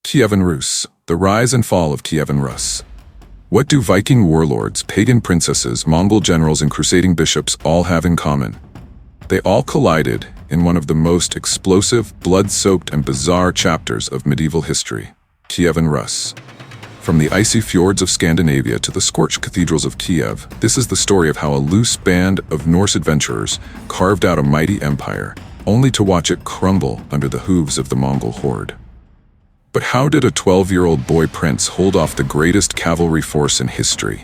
Kievan Rus, the rise and fall of Kievan Rus. What do Viking warlords, pagan princesses, Mongol generals, and crusading bishops all have in common? They all collided in one of the most explosive, blood-soaked, and bizarre chapters of medieval history, Kievan Rus. From the icy fjords of Scandinavia to the scorched cathedrals of Kiev, this is the story of how a loose band of Norse adventurers carved out a mighty empire, only to watch it crumble under the hooves of the Mongol horde. But how did a 12-year-old boy prince hold off the greatest cavalry force in history?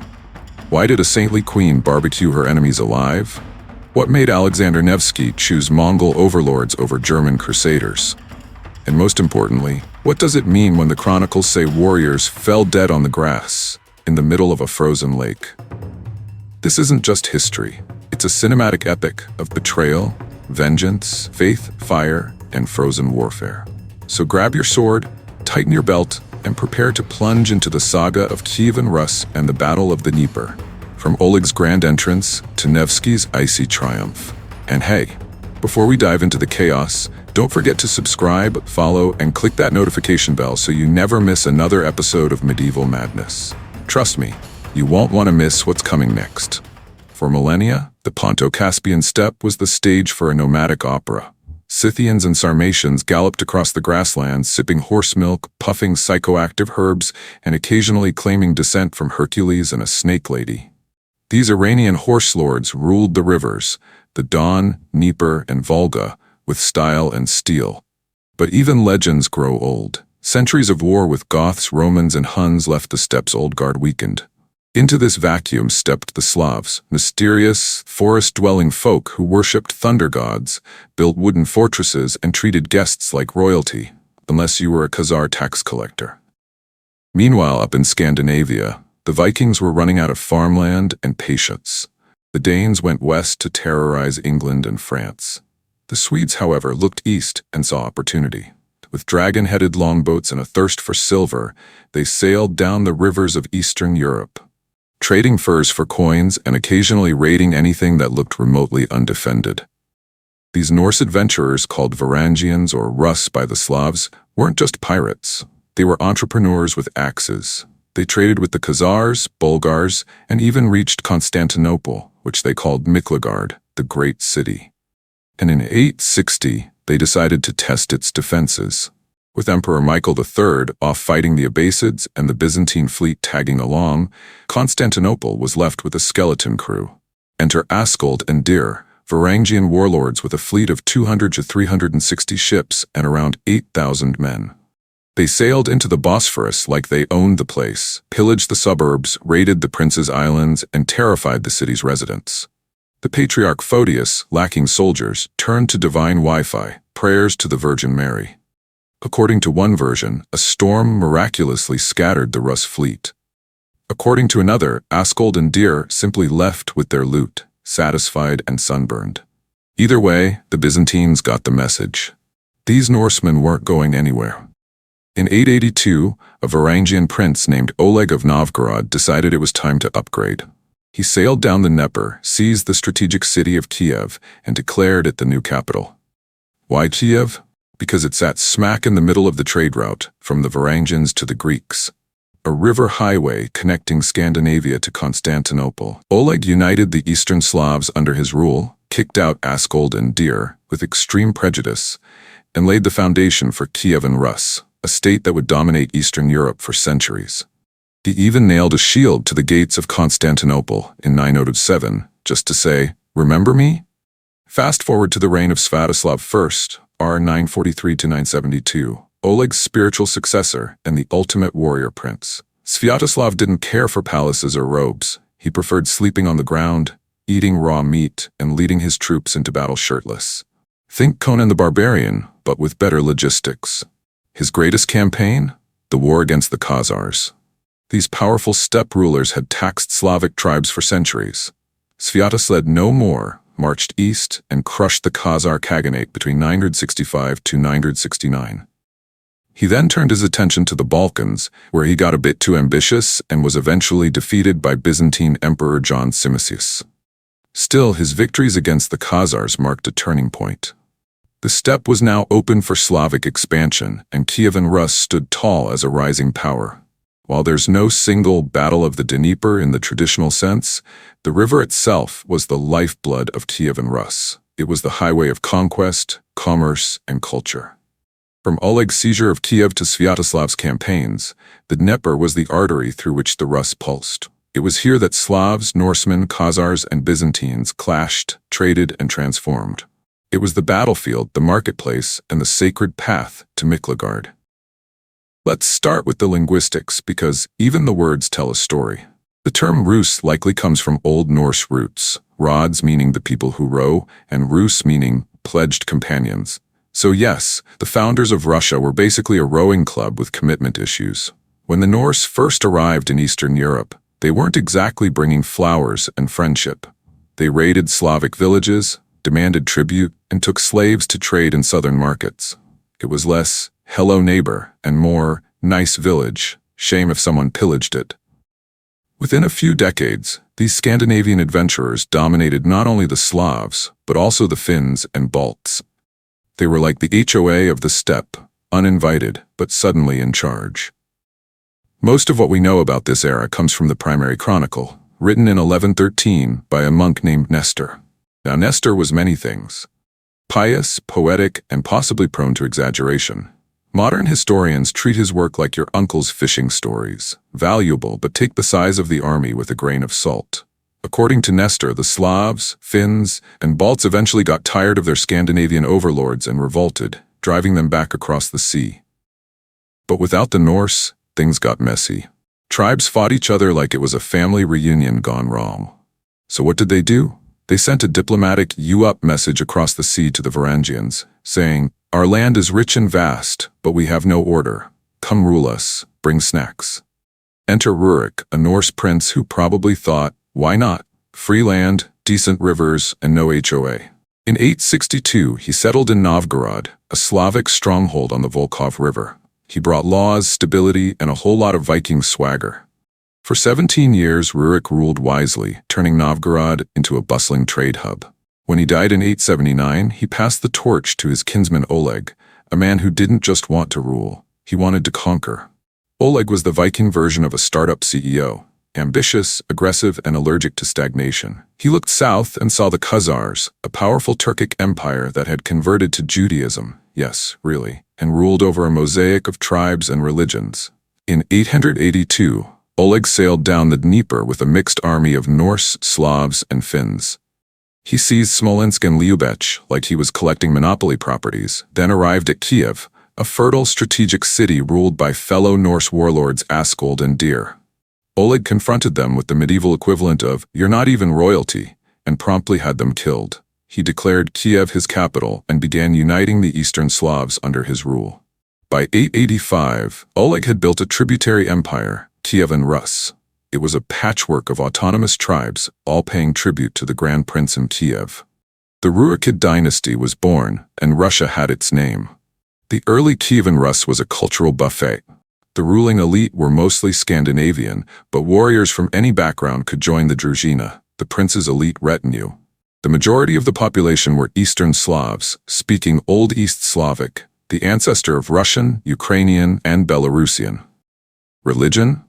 Why did a saintly queen barbecue her enemies alive? What made Alexander Nevsky choose Mongol overlords over German crusaders? And most importantly, what does it mean when the chronicles say warriors fell dead on the grass in the middle of a frozen lake? This isn't just history. It's a cinematic epic of betrayal, vengeance, faith, fire, and frozen warfare. So grab your sword, tighten your belt, and prepare to plunge into the saga of Kievan Rus and the Battle of the Dnieper, from Oleg's grand entrance to Nevsky's icy triumph. And hey, before we dive into the chaos, don't forget to subscribe, follow, and click that notification bell so you never miss another episode of Medieval Madness. Trust me, you won't want to miss what's coming next. For millennia, the Ponto-Caspian steppe was the stage for a nomadic opera. Scythians and Sarmatians galloped across the grasslands, sipping horse milk, puffing psychoactive herbs, and occasionally claiming descent from Hercules and a snake lady. These Iranian horse lords ruled the rivers, the Don, Dnieper, and Volga, with style and steel. But even legends grow old. Centuries of war with Goths, Romans, and Huns left the steppe's old guard weakened. Into this vacuum stepped the Slavs, mysterious, forest-dwelling folk who worshipped thunder gods, built wooden fortresses, and treated guests like royalty, unless you were a Khazar tax collector. Meanwhile, up in Scandinavia, the Vikings were running out of farmland and patience. The Danes went west to terrorize England and France. The Swedes, however, looked east and saw opportunity. With dragon-headed longboats and a thirst for silver, they sailed down the rivers of Eastern Europe, trading furs for coins and occasionally raiding anything that looked remotely undefended. These Norse adventurers, called Varangians or Rus by the Slavs, weren't just pirates. They were entrepreneurs with axes. They traded with the Khazars, Bulgars, and even reached Constantinople, which they called Miklagard, the Great City. And in 860, they decided to test its defenses. With Emperor Michael III off fighting the Abbasids and the Byzantine fleet tagging along, Constantinople was left with a skeleton crew. Enter Askold and Dir, Varangian warlords with a fleet of 200 to 360 ships and around 8,000 men. They sailed into the Bosphorus like they owned the place, pillaged the suburbs, raided the prince's islands, and terrified the city's residents. The Patriarch Photius, lacking soldiers, turned to divine Wi-Fi, prayers to the Virgin Mary. According to one version, a storm miraculously scattered the Rus fleet. According to another, Askold and Dir simply left with their loot, satisfied and sunburned. Either way, the Byzantines got the message. These Norsemen weren't going anywhere. In 882, a Varangian prince named Oleg of Novgorod decided it was time to upgrade. He sailed down the Dnieper, seized the strategic city of Kiev, and declared it the new capital. Why Kiev? Because it sat smack in the middle of the trade route from the Varangians to the Greeks. A river highway connecting Scandinavia to Constantinople. Oleg united the Eastern Slavs under his rule, kicked out Askold and Dir with extreme prejudice, and laid the foundation for Kievan Rus, a state that would dominate Eastern Europe for centuries. He even nailed a shield to the gates of Constantinople in 907, just to say, "Remember me?" Fast forward to the reign of Sviatoslav I, R 943 to 972, Oleg's spiritual successor and the ultimate warrior prince. Sviatoslav didn't care for palaces or robes. He preferred sleeping on the ground, eating raw meat, and leading his troops into battle shirtless. Think Conan the Barbarian, but with better logistics. His greatest campaign? The war against the Khazars. These powerful steppe rulers had taxed Slavic tribes for centuries. Sviatoslav no more, marched east and crushed the Khazar Khaganate between 965 to 969. He then turned his attention to the Balkans, where he got a bit too ambitious and was eventually defeated by Byzantine Emperor John Simoisius. Still, his victories against the Khazars marked a turning point. The steppe was now open for Slavic expansion, and Kievan Rus stood tall as a rising power. While there's no single Battle of the Dnieper in the traditional sense, the river itself was the lifeblood of Kievan Rus. It was the highway of conquest, commerce, and culture. From Oleg's seizure of Kiev to Sviatoslav's campaigns, the Dnieper was the artery through which the Rus pulsed. It was here that Slavs, Norsemen, Khazars, and Byzantines clashed, traded, and transformed. It was the battlefield, the marketplace, and the sacred path to Miklagard. Let's start with the linguistics, because even the words tell a story. The term Rus likely comes from Old Norse roots, rods meaning the people who row, and Rus meaning pledged companions. So yes, the founders of Russia were basically a rowing club with commitment issues. When the Norse first arrived in Eastern Europe, they weren't exactly bringing flowers and friendship. They raided Slavic villages, demanded tribute, and took slaves to trade in southern markets. It was less, hello neighbor, and more, nice village, shame if someone pillaged it. Within a few decades, these Scandinavian adventurers dominated not only the Slavs, but also the Finns and Balts. They were like the HOA of the steppe, uninvited, but suddenly in charge. Most of what we know about this era comes from the primary chronicle, written in 1113 by a monk named Nestor. Now Nestor was many things. Pious, poetic, and possibly prone to exaggeration. Modern historians treat his work like your uncle's fishing stories, valuable but take the size of the army with a grain of salt. According to Nestor, the Slavs, Finns, and Balts eventually got tired of their Scandinavian overlords and revolted, driving them back across the sea. But without the Norse, things got messy. Tribes fought each other like it was a family reunion gone wrong. So what did they do? They sent a diplomatic "you-up" message across the sea to the Varangians, saying, "Our land is rich and vast, but we have no order. Come rule us, bring snacks." Enter Rurik, a Norse prince who probably thought, why not? Free land, decent rivers, and no HOA. In 862, he settled in Novgorod, a Slavic stronghold on the Volkhov River. He brought laws, stability, and a whole lot of Viking swagger. For 17 years, Rurik ruled wisely, turning Novgorod into a bustling trade hub. When he died in 879, he passed the torch to his kinsman Oleg, a man who didn't just want to rule, he wanted to conquer. Oleg was the Viking version of a startup CEO, ambitious, aggressive, and allergic to stagnation. He looked south and saw the Khazars, a powerful Turkic empire that had converted to Judaism, yes, really, and ruled over a mosaic of tribes and religions. In 882, Oleg sailed down the Dnieper with a mixed army of Norse, Slavs, and Finns. He seized Smolensk and Lyubech like he was collecting monopoly properties, then arrived at Kiev, a fertile strategic city ruled by fellow Norse warlords Askold and Deer. Oleg confronted them with the medieval equivalent of, "You're not even royalty," and promptly had them killed. He declared Kiev his capital and began uniting the Eastern Slavs under his rule. By 885, Oleg had built a tributary empire, Kievan Rus. It was a patchwork of autonomous tribes, all paying tribute to the Grand Prince in Kiev. The Rurikid dynasty was born, and Russia had its name. The early Kievan Rus was a cultural buffet. The ruling elite were mostly Scandinavian, but warriors from any background could join the Druzhina, the prince's elite retinue. The majority of the population were Eastern Slavs, speaking Old East Slavic, the ancestor of Russian, Ukrainian, and Belarusian. Religion?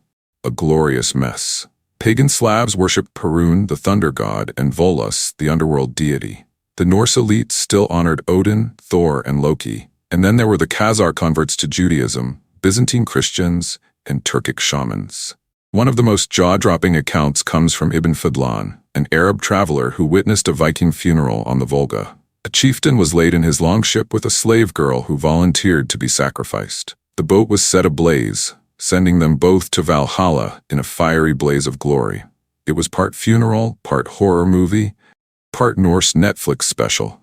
A glorious mess. Pagan Slavs worshipped Perun, the thunder god, and Volus, the underworld deity. The Norse elite still honored Odin, Thor, and Loki. And then there were the Khazar converts to Judaism, Byzantine Christians, and Turkic shamans. One of the most jaw-dropping accounts comes from Ibn Fadlan, an Arab traveler who witnessed a Viking funeral on the Volga. A chieftain was laid in his longship with a slave girl who volunteered to be sacrificed. The boat was set ablaze, sending them both to Valhalla in a fiery blaze of glory. It was part funeral, part horror movie, part Norse Netflix special.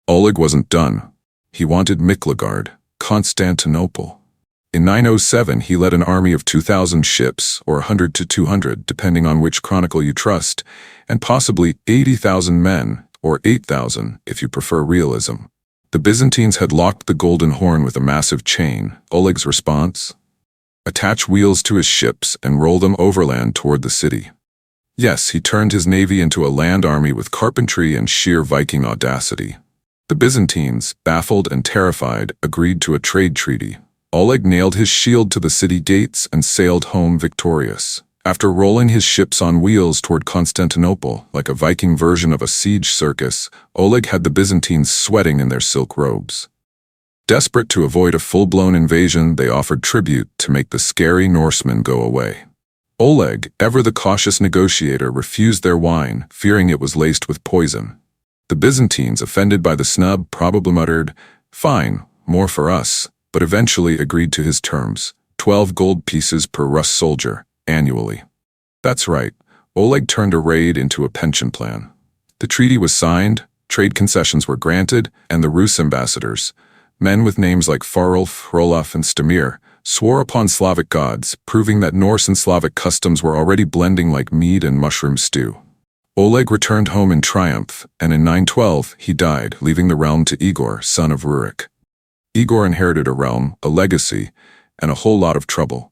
Oleg wasn't done. He wanted Miklagard, Constantinople. In 907, he led an army of 2,000 ships, or 100 to 200, depending on which chronicle you trust, and possibly 80,000 men, or 8,000 if you prefer realism. The Byzantines had locked the Golden Horn with a massive chain. Oleg's response? Attach wheels to his ships and roll them overland toward the city. Yes, he turned his navy into a land army with carpentry and sheer Viking audacity. The Byzantines, baffled and terrified, agreed to a trade treaty. Oleg nailed his shield to the city gates and sailed home victorious. After rolling his ships on wheels toward Constantinople, like a Viking version of a siege circus, Oleg had the Byzantines sweating in their silk robes. Desperate to avoid a full-blown invasion, they offered tribute to make the scary Norsemen go away. Oleg, ever the cautious negotiator, refused their wine, fearing it was laced with poison. The Byzantines, offended by the snub, probably muttered, "Fine, more for us," but eventually agreed to his terms, 12 gold pieces per Rus soldier, annually. That's right, Oleg turned a raid into a pension plan. The treaty was signed, trade concessions were granted, and the Rus ambassadors, men with names like Farulf, Hrolaf, and Stamir, swore upon Slavic gods, proving that Norse and Slavic customs were already blending like mead and mushroom stew. Oleg returned home in triumph, and in 912 he died, leaving the realm to Igor, son of Rurik. Igor inherited a realm, a legacy, and a whole lot of trouble.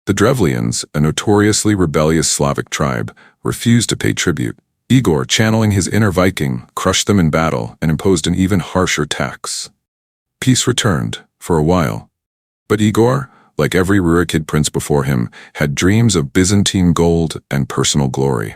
The Drevlians, a notoriously rebellious Slavic tribe, refused to pay tribute. Igor, channeling his inner Viking, crushed them in battle and imposed an even harsher tax. Peace returned, for a while. But Igor, like every Rurikid prince before him, had dreams of Byzantine gold and personal glory.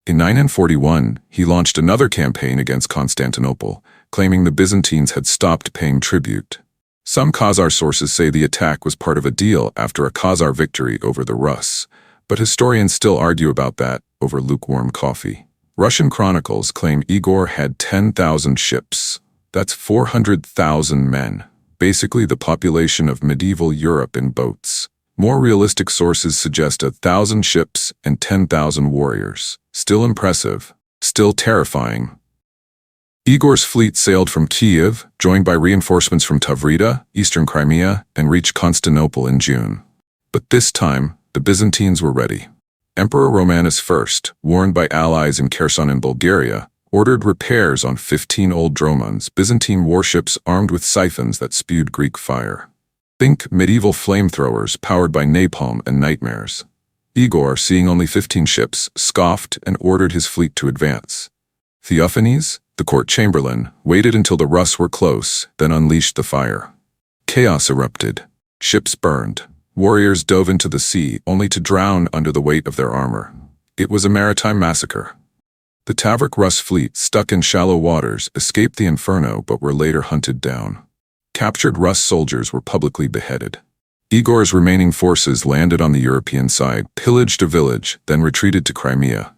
In 941, he launched another campaign against Constantinople, claiming the Byzantines had stopped paying tribute. Some Khazar sources say the attack was part of a deal after a Khazar victory over the Rus, but historians still argue about that over lukewarm coffee. Russian chronicles claim Igor had 10,000 ships. That's 400,000 men, basically the population of medieval Europe in boats. More realistic sources suggest 1,000 ships and 10,000 warriors. Still impressive, still terrifying. Igor's fleet sailed from Kiev, joined by reinforcements from Tavrida, eastern Crimea, and reached Constantinople in June. But this time, the Byzantines were ready. Emperor Romanus I, warned by allies in Kherson in Bulgaria, ordered repairs on 15 old dromons, Byzantine warships armed with siphons that spewed Greek fire. Think medieval flamethrowers powered by napalm and nightmares. Igor, seeing only 15 ships, scoffed and ordered his fleet to advance. Theophanes, the court chamberlain, waited until the Rus were close, then unleashed the fire. Chaos erupted. Ships burned. Warriors dove into the sea, only to drown under the weight of their armor. It was a maritime massacre. The Tavrok Rus fleet, stuck in shallow waters, escaped the inferno but were later hunted down. Captured Rus soldiers were publicly beheaded. Igor's remaining forces landed on the European side, pillaged a village, then retreated to Crimea.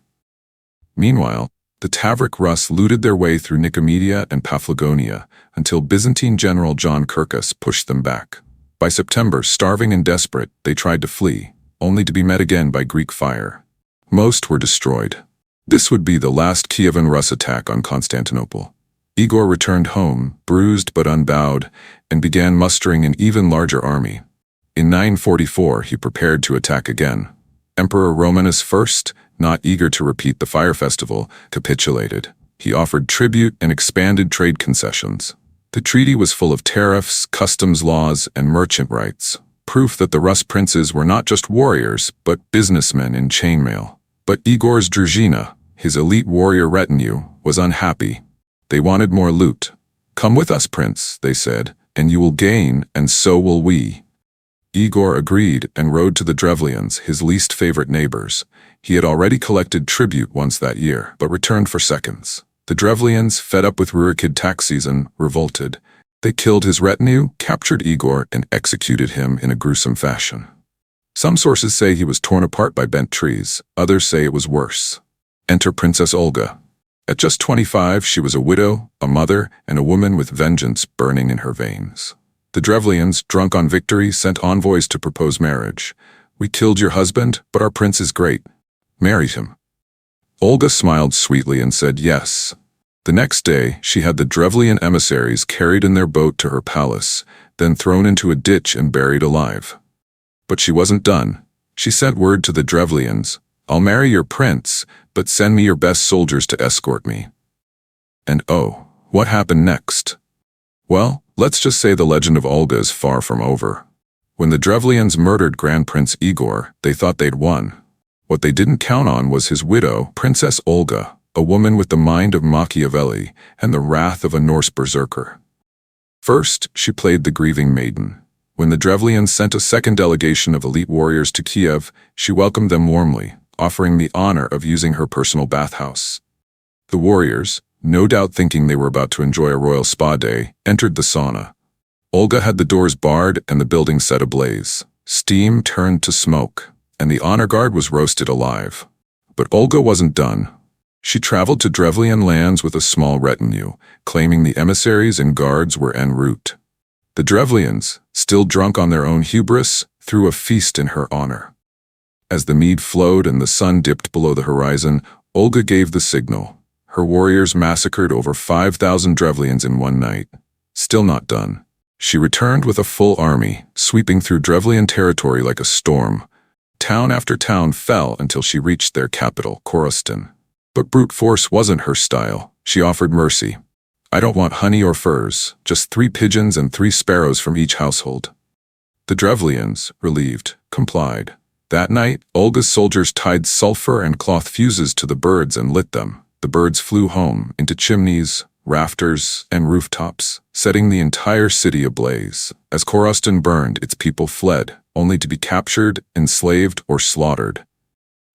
Meanwhile, the Tavrok Rus looted their way through Nicomedia and Paphlagonia until Byzantine general John Kirkus pushed them back. By September, starving and desperate, they tried to flee, only to be met again by Greek fire. Most were destroyed. This would be the last Kievan Rus attack on Constantinople. Igor returned home, bruised but unbowed, and began mustering an even larger army. In 944, he prepared to attack again. Emperor Romanus I, not eager to repeat the fire festival, capitulated. He offered tribute and expanded trade concessions. The treaty was full of tariffs, customs laws, and merchant rights, proof that the Rus princes were not just warriors, but businessmen in chainmail. But Igor's Druzhina, his elite warrior retinue, was unhappy. They wanted more loot. "Come with us, prince," they said, "and you will gain, and so will we." Igor agreed and rode to the Drevlians, his least favorite neighbors. He had already collected tribute once that year, but returned for seconds. The Drevlians, fed up with Rurikid tax season, revolted. They killed his retinue, captured Igor, and executed him in a gruesome fashion. Some sources say he was torn apart by bent trees, others say it was worse. Enter Princess Olga. At just 25, she was a widow, a mother, and a woman with vengeance burning in her veins. The Drevlians, drunk on victory, sent envoys to propose marriage. "We killed your husband, but our prince is great. Marry him." Olga smiled sweetly and said yes. The next day, she had the Drevlian emissaries carried in their boat to her palace, then thrown into a ditch and buried alive. But she wasn't done. She sent word to the Drevlians, "I'll marry your prince, but send me your best soldiers to escort me." And oh, what happened next? Well, let's just say the legend of Olga is far from over. When the Drevlians murdered Grand Prince Igor, they thought they'd won. What they didn't count on was his widow, Princess Olga, a woman with the mind of Machiavelli and the wrath of a Norse berserker. First, she played the grieving maiden. When the Drevlians sent a second delegation of elite warriors to Kiev, she welcomed them warmly, offering the honor of using her personal bathhouse. The warriors, no doubt thinking they were about to enjoy a royal spa day, entered the sauna. Olga had the doors barred and the building set ablaze. Steam turned to smoke, and the honor guard was roasted alive. But Olga wasn't done. She traveled to Drevlian lands with a small retinue, claiming the emissaries and guards were en route. The Drevlians, still drunk on their own hubris, threw a feast in her honor. As the mead flowed and the sun dipped below the horizon, Olga gave the signal. Her warriors massacred over 5,000 Drevlians in one night. Still not done. She returned with a full army, sweeping through Drevlian territory like a storm. Town after town fell until she reached their capital, Korostin. But brute force wasn't her style. She offered mercy. "I don't want honey or furs, just 3 pigeons and 3 sparrows from each household." The Drevlians, relieved, complied. That night, Olga's soldiers tied sulfur and cloth fuses to the birds and lit them. The birds flew home, into chimneys, rafters, and rooftops, setting the entire city ablaze. As Korostin burned, its people fled, only to be captured, enslaved, or slaughtered.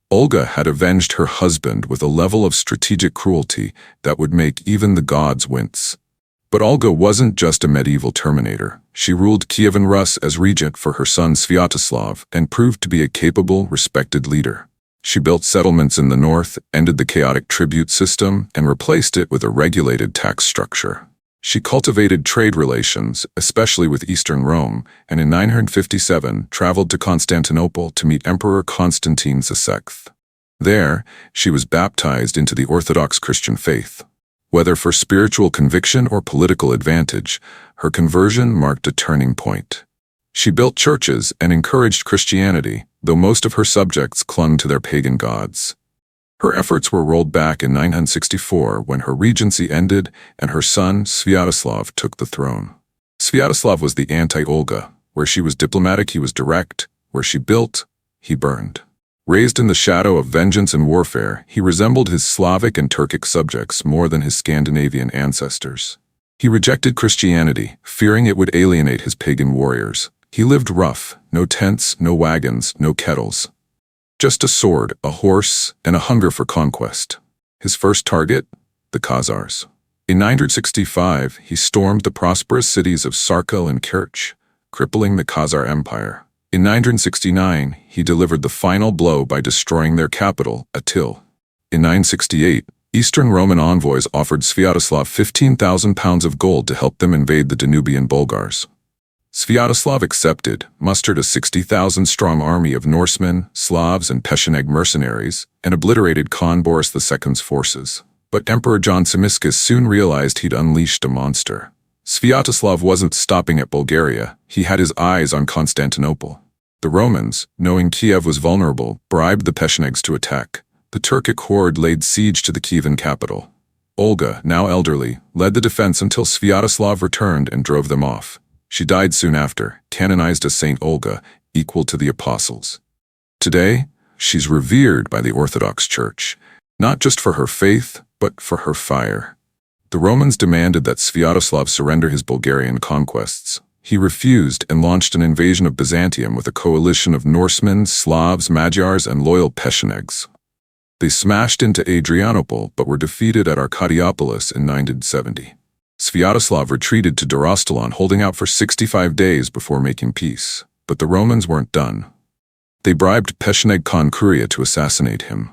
Olga had avenged her husband with a level of strategic cruelty that would make even the gods wince. But Olga wasn't just a medieval terminator. She ruled Kievan Rus as regent for her son Sviatoslav and proved to be a capable, respected leader. She built settlements in the north, ended the chaotic tribute system, and replaced it with a regulated tax structure. She cultivated trade relations, especially with Eastern Rome, and in 957 traveled to Constantinople to meet Emperor Constantine VI. There, she was baptized into the Orthodox Christian faith. Whether for spiritual conviction or political advantage, her conversion marked a turning point. She built churches and encouraged Christianity, though most of her subjects clung to their pagan gods. Her efforts were rolled back in 964 when her regency ended and her son Sviatoslav took the throne. Sviatoslav was the anti-Olga. Where she was diplomatic, he was direct. Where she built, he burned. Raised in the shadow of vengeance and warfare, he resembled his Slavic and Turkic subjects more than his Scandinavian ancestors. He rejected Christianity, fearing it would alienate his pagan warriors. He lived rough, no tents, no wagons, no kettles. Just a sword, a horse, and a hunger for conquest. His first target? The Khazars. In 965, he stormed the prosperous cities of Sarkel and Kerch, crippling the Khazar Empire. In 969, he delivered the final blow by destroying their capital, Atil. In 968, Eastern Roman envoys offered Sviatoslav 15,000 pounds of gold to help them invade the Danubian Bulgars. Sviatoslav accepted, mustered a 60,000-strong army of Norsemen, Slavs, and Pecheneg mercenaries, and obliterated Khan Boris II's forces. But Emperor John Tzimiskis soon realized he'd unleashed a monster. Sviatoslav wasn't stopping at Bulgaria. He had his eyes on Constantinople. The Romans, knowing Kiev was vulnerable, bribed the Pechenegs to attack. The Turkic horde laid siege to the Kievan capital. Olga, now elderly, led the defense until Sviatoslav returned and drove them off. She died soon after, canonized as Saint Olga, equal to the apostles. Today, she's revered by the Orthodox Church, not just for her faith, but for her fire. The Romans demanded that Sviatoslav surrender his Bulgarian conquests. He refused and launched an invasion of Byzantium with a coalition of Norsemen, Slavs, Magyars, and loyal Pechenegs. They smashed into Adrianople but were defeated at Arkadiopolis in 970. Sviatoslav retreated to Dorostalon, holding out for 65 days before making peace. But the Romans weren't done. They bribed Pecheneg Khan Kuria to assassinate him.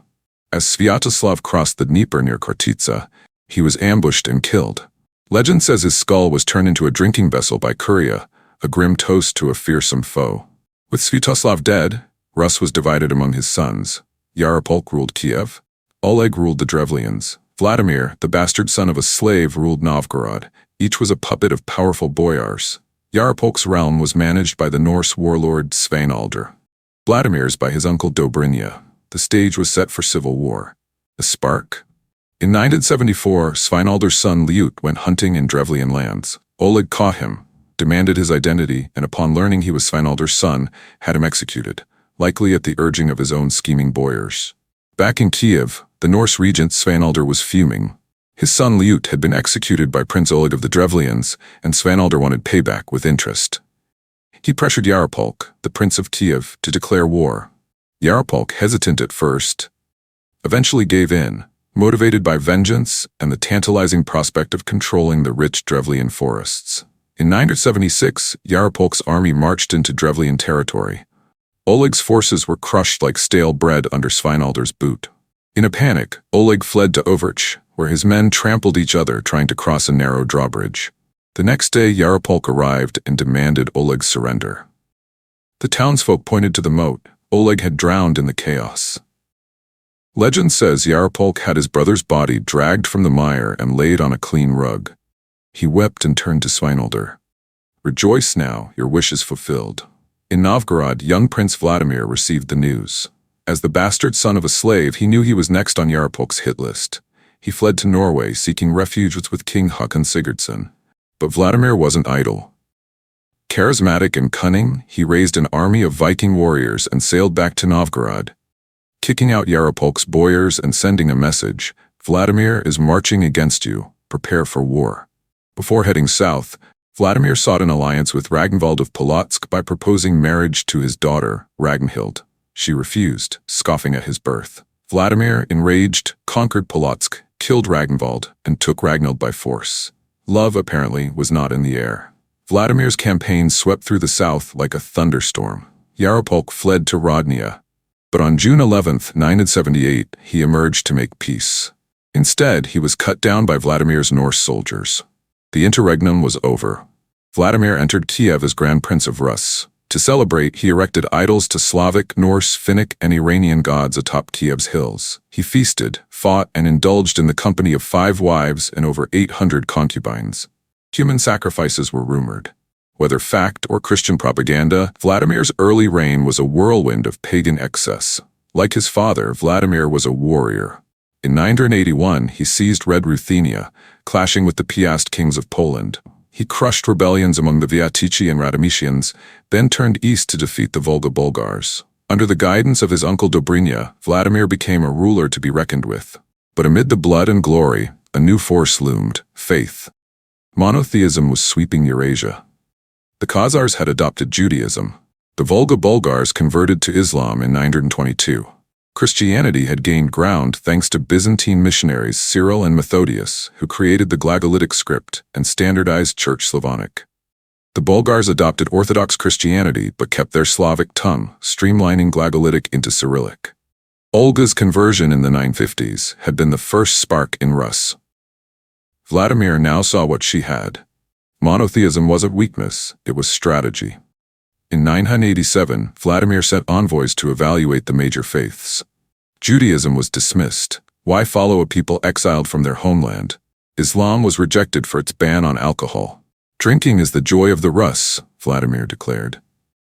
As Sviatoslav crossed the Dnieper near Khartitsa, he was ambushed and killed. Legend says his skull was turned into a drinking vessel by Kuria, a grim toast to a fearsome foe. With Sviatoslav dead, Rus was divided among his sons. Yaropolk ruled Kiev. Oleg ruled the Drevlians. Vladimir, the bastard son of a slave, ruled Novgorod. Each was a puppet of powerful boyars. Yaropolk's realm was managed by the Norse warlord Sveinalder. Vladimir's by his uncle Dobrynya. The stage was set for civil war. A spark? In 974, Sveinalder's son Liut went hunting in Drevlian lands. Oleg caught him, demanded his identity, and upon learning he was Sveinalder's son, had him executed, likely at the urging of his own scheming boyars. Back in Kiev, the Norse regent Svanalder was fuming. His son Liut had been executed by Prince Oleg of the Drevlians, and Svanalder wanted payback with interest. He pressured Yaropolk, the Prince of Kiev, to declare war. Yaropolk, hesitant at first, eventually gave in, motivated by vengeance and the tantalizing prospect of controlling the rich Drevlian forests. In 976, Yaropolk's army marched into Drevlian territory. Oleg's forces were crushed like stale bread under Svanalder's boot. In a panic, Oleg fled to Overch, where his men trampled each other trying to cross a narrow drawbridge. The next day, Yaropolk arrived and demanded Oleg's surrender. The townsfolk pointed to the moat. Oleg had drowned in the chaos. Legend says Yaropolk had his brother's body dragged from the mire and laid on a clean rug. He wept and turned to Svanalder. "Rejoice now, your wish is fulfilled." In Novgorod, young Prince Vladimir received the news. As the bastard son of a slave, he knew he was next on Yaropolk's hit list. He fled to Norway, seeking refuge with King Håkon Sigurdsson. But Vladimir wasn't idle. Charismatic and cunning, he raised an army of Viking warriors and sailed back to Novgorod, kicking out Yaropolk's boyars and sending a message: "Vladimir is marching against you, prepare for war." Before heading south, Vladimir sought an alliance with Ragnvald of Polotsk by proposing marriage to his daughter, Ragnhild. She refused, scoffing at his birth. Vladimir, enraged, conquered Polotsk, killed Ragnvald, and took Ragnhild by force. Love, apparently, was not in the air. Vladimir's campaign swept through the south like a thunderstorm. Yaropolk fled to Rodnia. But on June 11, 978, he emerged to make peace. Instead, he was cut down by Vladimir's Norse soldiers. The interregnum was over. Vladimir entered Kiev as Grand Prince of Rus. To celebrate, he erected idols to Slavic, Norse, Finnic, and Iranian gods atop Kiev's hills. He feasted, fought, and indulged in the company of 5 wives and over 800 concubines. Human sacrifices were rumored. Whether fact or Christian propaganda, Vladimir's early reign was a whirlwind of pagan excess. Like his father, Vladimir was a warrior. In 981, he seized Red Ruthenia, clashing with the Piast kings of Poland. He crushed rebellions among the Viatici and Radimicians, then turned east to defeat the Volga Bulgars. Under the guidance of his uncle Dobrynya, Vladimir became a ruler to be reckoned with. But amid the blood and glory, a new force loomed: faith. Monotheism was sweeping Eurasia. The Khazars had adopted Judaism. The Volga Bulgars converted to Islam in 922. Christianity had gained ground thanks to Byzantine missionaries Cyril and Methodius, who created the Glagolitic script and standardized Church Slavonic. The Bulgars adopted Orthodox Christianity but kept their Slavic tongue, streamlining Glagolitic into Cyrillic. Olga's conversion in the 950s had been the first spark in Rus. Vladimir now saw what she had. Monotheism wasn't weakness, it was strategy. In 987, Vladimir sent envoys to evaluate the major faiths. Judaism was dismissed. Why follow a people exiled from their homeland? Islam was rejected for its ban on alcohol. Drinking is the joy of the Rus, Vladimir declared.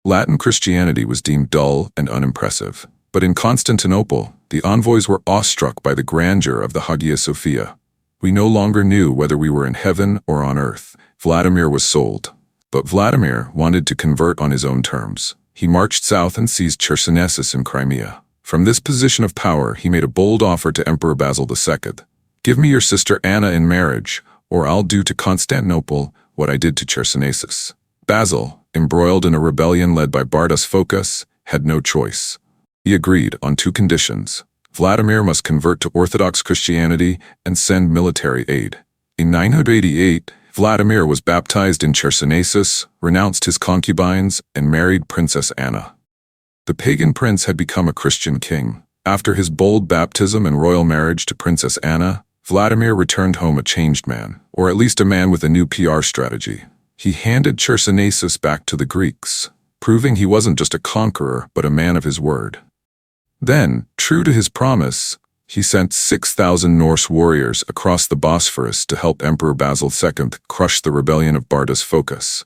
Latin Christianity was deemed dull and unimpressive. But in Constantinople, the envoys were awestruck by the grandeur of the Hagia Sophia. We no longer knew whether we were in heaven or on earth. Vladimir was sold. But Vladimir wanted to convert on his own terms. He marched south and seized Chersonesus in Crimea. From this position of power, he made a bold offer to Emperor Basil II. "Give me your sister Anna in marriage, or I'll do to Constantinople what I did to Chersonesus." Basil, embroiled in a rebellion led by Bardas Phocas, had no choice. He agreed on 2 conditions. Vladimir must convert to Orthodox Christianity and send military aid. In 988, Vladimir was baptized in Chersonesus, renounced his concubines, and married Princess Anna. The pagan prince had become a Christian king. After his bold baptism and royal marriage to Princess Anna, Vladimir returned home a changed man, or at least a man with a new PR strategy. He handed Chersonesus back to the Greeks, proving he wasn't just a conqueror but a man of his word. Then, true to his promise, he sent 6,000 Norse warriors across the Bosphorus to help Emperor Basil II crush the rebellion of Bardas Phocas.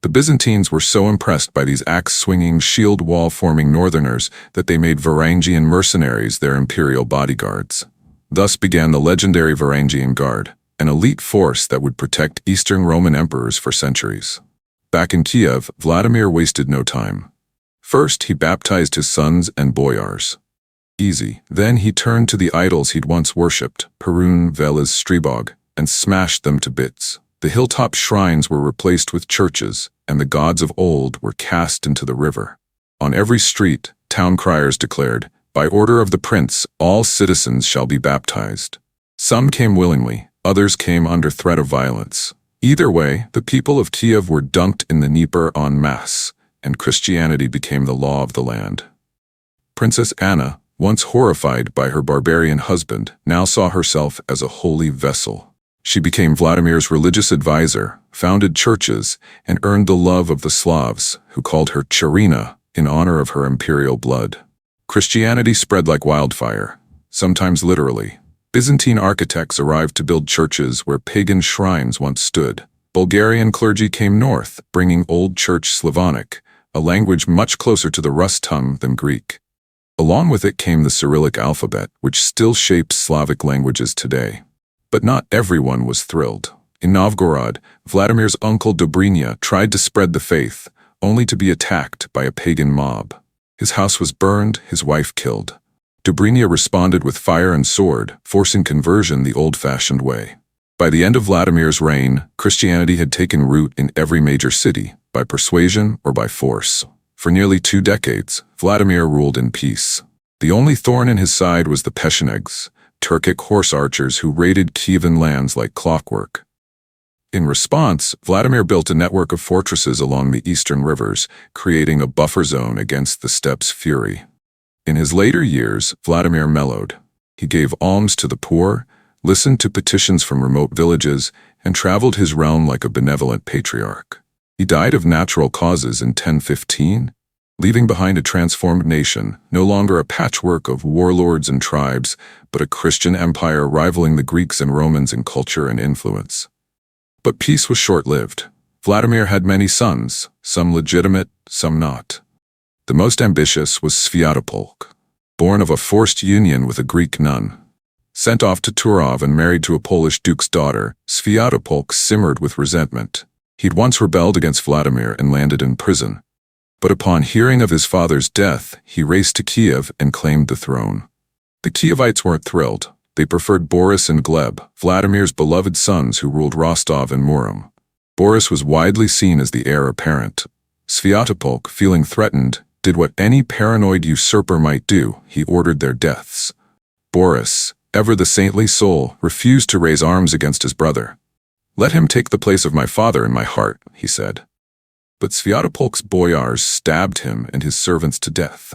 The Byzantines were so impressed by these axe-swinging, shield-wall-forming northerners that they made Varangian mercenaries their imperial bodyguards. Thus began the legendary Varangian Guard, an elite force that would protect Eastern Roman emperors for centuries. Back in Kiev, Vladimir wasted no time. First, he baptized his sons and boyars. Easy. Then he turned to the idols he'd once worshipped, Perun, Veles, Strebog, and smashed them to bits. The hilltop shrines were replaced with churches, and the gods of old were cast into the river. On every street, town criers declared, "By order of the prince, all citizens shall be baptized." Some came willingly, others came under threat of violence. Either way, the people of Kiev were dunked in the Dnieper en masse, and Christianity became the law of the land. Princess Anna, once horrified by her barbarian husband, now saw herself as a holy vessel. She became Vladimir's religious advisor, founded churches, and earned the love of the Slavs, who called her Charina in honor of her imperial blood. Christianity spread like wildfire, sometimes literally. Byzantine architects arrived to build churches where pagan shrines once stood. Bulgarian clergy came north, bringing Old Church Slavonic, a language much closer to the Rus tongue than Greek. Along with it came the Cyrillic alphabet, which still shapes Slavic languages today. But not everyone was thrilled. In Novgorod, Vladimir's uncle Dobrynya tried to spread the faith, only to be attacked by a pagan mob. His house was burned, his wife killed. Dobrynya responded with fire and sword, forcing conversion the old-fashioned way. By the end of Vladimir's reign, Christianity had taken root in every major city, by persuasion or by force. For nearly 2 decades, Vladimir ruled in peace. The only thorn in his side was the Pechenegs, Turkic horse archers who raided Kievan lands like clockwork. In response, Vladimir built a network of fortresses along the eastern rivers, creating a buffer zone against the steppe's fury. In his later years, Vladimir mellowed. He gave alms to the poor, listened to petitions from remote villages, and traveled his realm like a benevolent patriarch. He died of natural causes in 1015, leaving behind a transformed nation, no longer a patchwork of warlords and tribes, but a Christian empire rivaling the Greeks and Romans in culture and influence. But peace was short-lived. Vladimir had many sons, some legitimate, some not. The most ambitious was Sviatopolk, born of a forced union with a Greek nun. Sent off to Turov and married to a Polish duke's daughter, Sviatopolk simmered with resentment. He'd once rebelled against Vladimir and landed in prison. But upon hearing of his father's death, he raced to Kiev and claimed the throne. The Kievites weren't thrilled. They preferred Boris and Gleb, Vladimir's beloved sons who ruled Rostov and Murom. Boris was widely seen as the heir apparent. Sviatopolk, feeling threatened, did what any paranoid usurper might do. He ordered their deaths. Boris, ever the saintly soul, refused to raise arms against his brother. "Let him take the place of my father in my heart," he said. But Sviatopolk's boyars stabbed him and his servants to death.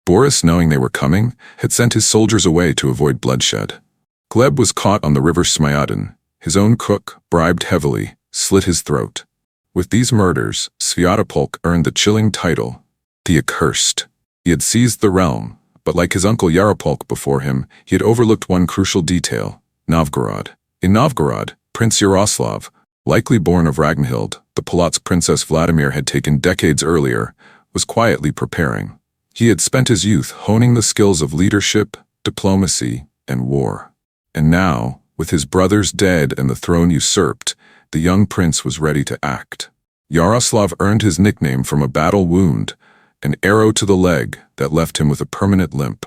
Boris, knowing they were coming, had sent his soldiers away to avoid bloodshed. Gleb was caught on the river Smyadin. His own cook, bribed heavily, slit his throat. With these murders, Sviatopolk earned the chilling title, the Accursed. He had seized the realm, but like his uncle Yaropolk before him, he had overlooked one crucial detail, Novgorod. In Novgorod, Prince Yaroslav, likely born of Ragnhild, the Polotsk princess Vladimir had taken decades earlier, was quietly preparing. He had spent his youth honing the skills of leadership, diplomacy, and war. And now, with his brothers dead and the throne usurped, the young prince was ready to act. Yaroslav earned his nickname from a battle wound, an arrow to the leg that left him with a permanent limp.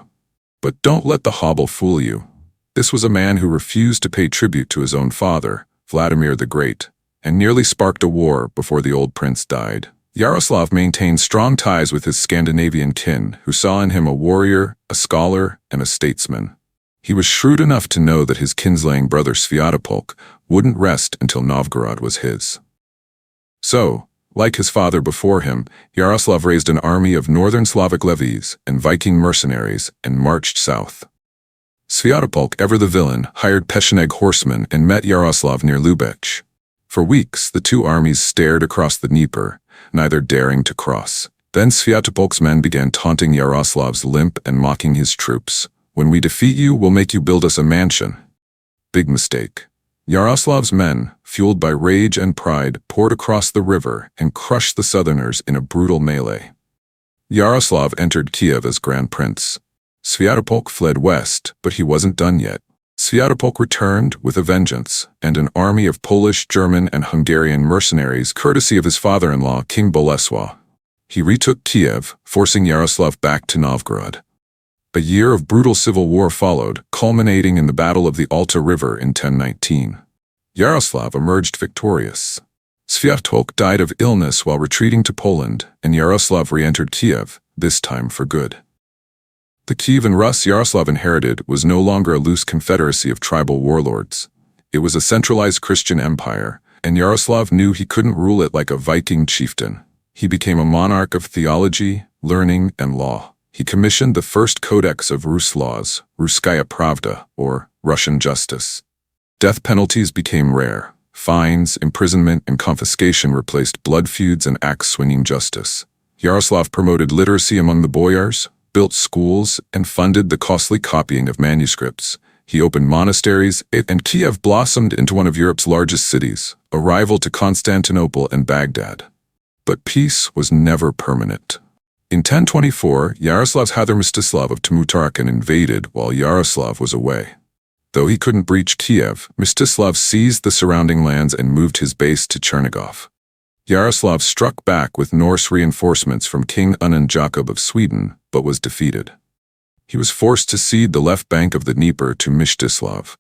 But don't let the hobble fool you. This was a man who refused to pay tribute to his own father, Vladimir the Great, and nearly sparked a war before the old prince died. Yaroslav maintained strong ties with his Scandinavian kin, who saw in him a warrior, a scholar, and a statesman. He was shrewd enough to know that his kinslaying brother Sviatopolk wouldn't rest until Novgorod was his. So, like his father before him, Yaroslav raised an army of northern Slavic levies and Viking mercenaries and marched south. Sviatopolk, ever the villain, hired Pecheneg horsemen and met Yaroslav near Lubech. For weeks, the two armies stared across the Dnieper, neither daring to cross. Then Sviatopolk's men began taunting Yaroslav's limp and mocking his troops. "When we defeat you, we'll make you build us a mansion." Big mistake. Yaroslav's men, fueled by rage and pride, poured across the river and crushed the southerners in a brutal melee. Yaroslav entered Kiev as Grand Prince. Sviatopolk fled west, but he wasn't done yet. Sviatopolk returned with a vengeance and an army of Polish, German, and Hungarian mercenaries courtesy of his father-in-law, King Bolesław. He retook Kiev, forcing Yaroslav back to Novgorod. A year of brutal civil war followed, culminating in the Battle of the Alta River in 1019. Yaroslav emerged victorious. Sviatolk died of illness while retreating to Poland, and Yaroslav re-entered Kiev, this time for good. The Kievan Rus Yaroslav inherited was no longer a loose confederacy of tribal warlords. It was a centralized Christian empire, and Yaroslav knew he couldn't rule it like a Viking chieftain. He became a monarch of theology, learning, and law. He commissioned the first codex of Rus laws, Russkaya Pravda, or Russian justice. Death penalties became rare. Fines, imprisonment, and confiscation replaced blood feuds and axe-swinging justice. Yaroslav promoted literacy among the boyars, built schools, and funded the costly copying of manuscripts. He opened monasteries, and Kiev blossomed into one of Europe's largest cities, a rival to Constantinople and Baghdad. But peace was never permanent. In 1024, Yaroslav's Hather Mstislav of Tmutarkan invaded while Yaroslav was away. Though he couldn't breach Kiev, Mstislav seized the surrounding lands and moved his base to Chernigov. Yaroslav struck back with Norse reinforcements from King Unan Jakob of Sweden, but was defeated. He was forced to cede the left bank of the Dnieper to Mstislav.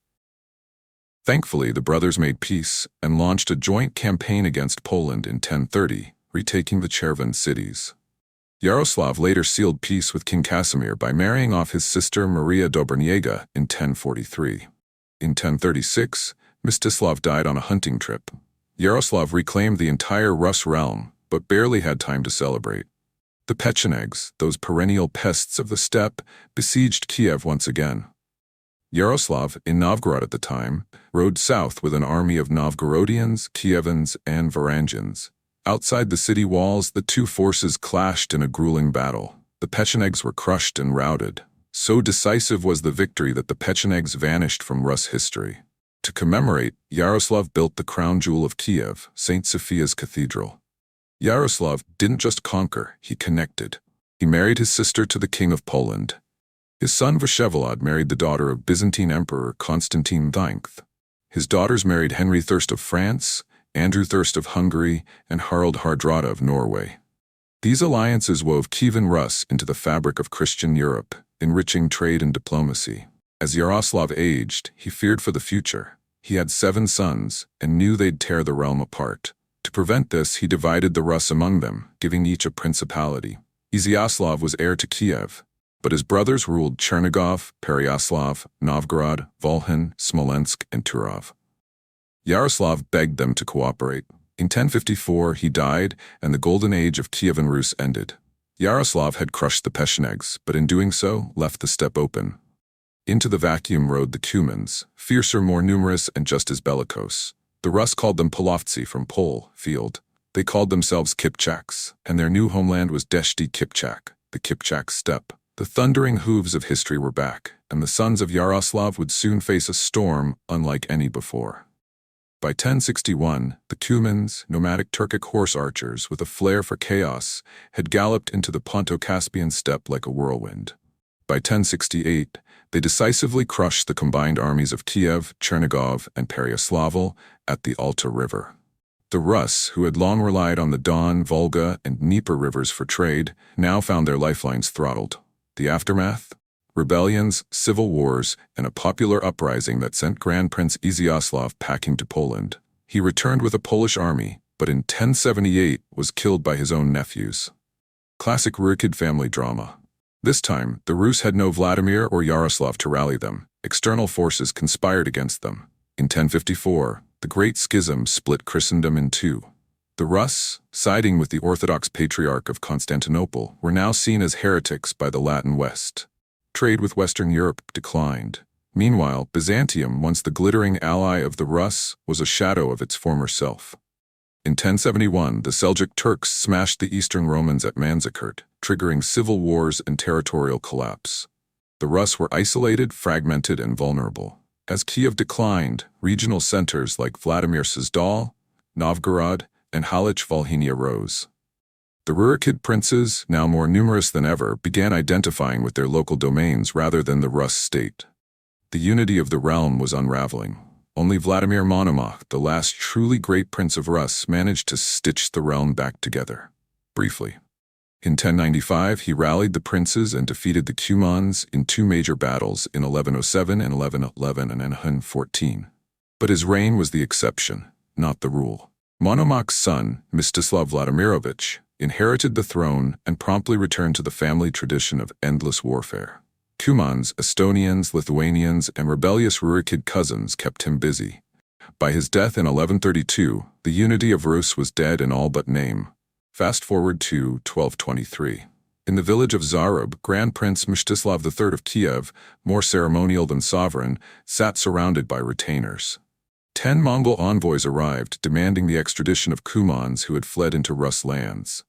Thankfully, the brothers made peace and launched a joint campaign against Poland in 1030, retaking the Chervon cities. Yaroslav later sealed peace with King Casimir by marrying off his sister Maria Dobroniega in 1043. In 1036, Mstislav died on a hunting trip. Yaroslav reclaimed the entire Rus realm, but barely had time to celebrate. The Pechenegs, those perennial pests of the steppe, besieged Kiev once again. Yaroslav, in Novgorod at the time, rode south with an army of Novgorodians, Kievans, and Varangians. Outside the city walls, the two forces clashed in a grueling battle. The Pechenegs were crushed and routed. So decisive was the victory that the Pechenegs vanished from Rus history. To commemorate, Yaroslav built the crown jewel of Kiev, St. Sophia's Cathedral. Yaroslav didn't just conquer, he connected. He married his sister to the King of Poland. His son Vsevolod married the daughter of Byzantine Emperor Constantine IX. His daughters married Henry Thirst of France, Andrew Thirst of Hungary, and Harald Hardrada of Norway. These alliances wove Kievan Rus into the fabric of Christian Europe, enriching trade and diplomacy. As Yaroslav aged, he feared for the future. He had 7 sons, and knew they'd tear the realm apart. To prevent this, he divided the Rus among them, giving each a principality. Izyaslav was heir to Kiev, but his brothers ruled Chernigov, Pereyaslav, Novgorod, Volhin, Smolensk, and Turov. Yaroslav begged them to cooperate. In 1054 he died, and the golden age of Kievan Rus ended. Yaroslav had crushed the Pechenegs, but in doing so, left the steppe open. Into the vacuum rode the Cumans, fiercer, more numerous, and just as bellicose. The Rus called them Polovtsi from Pol, field. They called themselves Kipchaks, and their new homeland was Deshti Kipchak, the Kipchak steppe. The thundering hooves of history were back, and the sons of Yaroslav would soon face a storm unlike any before. By 1061, the Cumans, nomadic Turkic horse archers with a flair for chaos, had galloped into the Ponto-Caspian steppe like a whirlwind. By 1068, they decisively crushed the combined armies of Kiev, Chernigov, and Pereyaslav at the Alta River. The Rus, who had long relied on the Don, Volga, and Dnieper rivers for trade, now found their lifelines throttled. The aftermath? Rebellions, civil wars, and a popular uprising that sent Grand Prince Izyaslav packing to Poland. He returned with a Polish army, but in 1078 was killed by his own nephews. Classic Rurikid family drama. This time, the Rus had no Vladimir or Yaroslav to rally them. External forces conspired against them. In 1054, the Great Schism split Christendom in two. The Rus, siding with the Orthodox Patriarch of Constantinople, were now seen as heretics by the Latin West. Trade with Western Europe declined. Meanwhile, Byzantium, once the glittering ally of the Rus, was a shadow of its former self. In 1071, the Seljuk Turks smashed the Eastern Romans at Manzikert, triggering civil wars and territorial collapse. The Rus were isolated, fragmented, and vulnerable. As Kiev declined, regional centers like Vladimir Suzdal, Novgorod, and Halych Volhynia rose. The Rurikid princes, now more numerous than ever, began identifying with their local domains rather than the Rus state. The unity of the realm was unraveling. Only Vladimir Monomach, the last truly great prince of Rus, managed to stitch the realm back together. Briefly. In 1095, he rallied the princes and defeated the Cumans in two major battles in 1107 and 1111 and 1114. But his reign was the exception, not the rule. Monomach's son, Mstislav Vladimirovich, inherited the throne and promptly returned to the family tradition of endless warfare. Cumans, Estonians, Lithuanians, and rebellious Rurikid cousins kept him busy. By his death in 1132, the unity of Rus was dead in all but name. Fast forward to 1223. In the village of Zarub, Grand Prince Mstislav III of Kiev, more ceremonial than sovereign, sat surrounded by retainers. 10 Mongol envoys arrived, demanding the extradition of Cumans who had fled into Rus lands.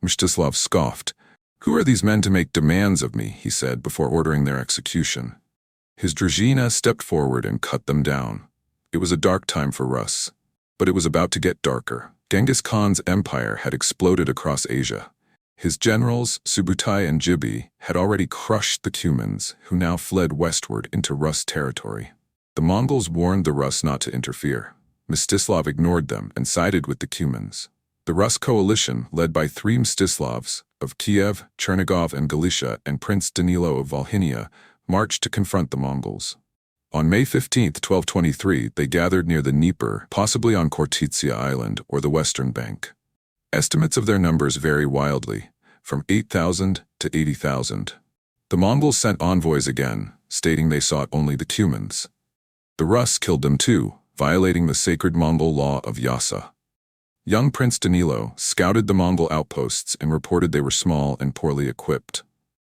Mstislav scoffed. "Who are these men to make demands of me?" he said before ordering their execution. His druzhina stepped forward and cut them down. It was a dark time for Rus. But it was about to get darker. Genghis Khan's empire had exploded across Asia. His generals, Subutai and Jibi, had already crushed the Cumans, who now fled westward into Rus territory. The Mongols warned the Rus not to interfere. Mstislav ignored them and sided with the Cumans. The Rus coalition, led by 3 Mstislavs of Kiev, Chernigov and Galicia and Prince Danilo of Volhynia, marched to confront the Mongols. On May 15, 1223, they gathered near the Dnieper, possibly on Khortytsia Island or the western bank. Estimates of their numbers vary wildly, from 8,000 to 80,000. The Mongols sent envoys again, stating they sought only the Cumans. The Rus killed them too, violating the sacred Mongol law of Yasa. Young Prince Danilo scouted the Mongol outposts and reported they were small and poorly equipped.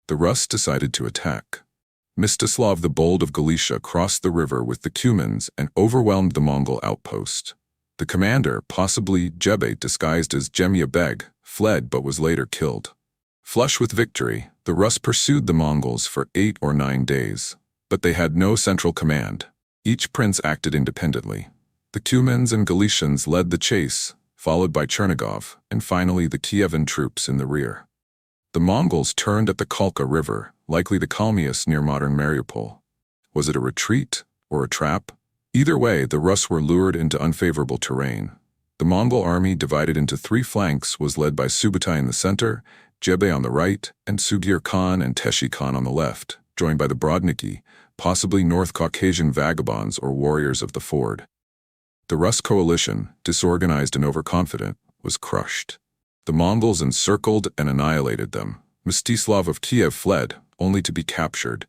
The Rus decided to attack. Mstislav the Bold of Galicia crossed the river with the Cumans and overwhelmed the Mongol outpost. The commander, possibly Jebe disguised as Jemia Beg, fled but was later killed. Flush with victory, the Rus pursued the Mongols for 8 or 9 days. But they had no central command. Each prince acted independently. The Cumans and Galicians led the chase, followed by Chernigov, and finally the Kievan troops in the rear. The Mongols turned at the Kalka River, likely the Kalmius near modern Mariupol. Was it a retreat or a trap? Either way, the Rus were lured into unfavorable terrain. The Mongol army, divided into 3 flanks, was led by Subutai in the center, Jebe on the right, and Sugir Khan and Teshi Khan on the left, joined by the Brodniki, possibly North Caucasian vagabonds or warriors of the Fjord. The Rus coalition, disorganized and overconfident, was crushed. The Mongols encircled and annihilated them. Mstislav of Kiev fled, only to be captured.